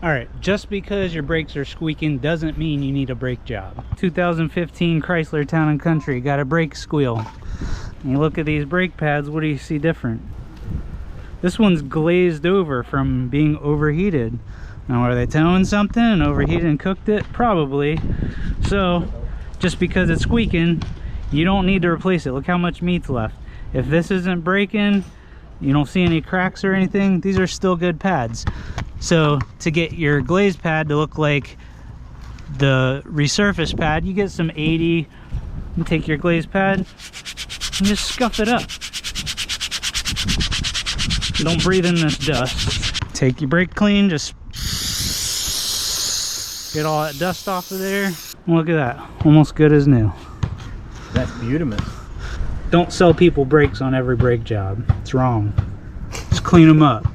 All right, just because your brakes are squeaking doesn't mean you need a brake job. 2015 Chrysler Town & Country got a brake squeal. And you look at these brake pads, what do you see different? This one's glazed over from being overheated. Now, are they towing something and overheated and cooked it? Probably. So, just because it's squeaking, you don't need to replace it. Look how much meat's left. If this isn't breaking, you don't see any cracks or anything, these are still good pads. So to get your glazed pad to look like the resurface pad, you get some 80 and take your glazed pad and just scuff it up. Don't breathe in this dust. Take your brake clean, just get all that dust off of there. And look at that, almost good as new. That's beautiful. Don't sell people brakes on every brake job. It's wrong. Just clean them up.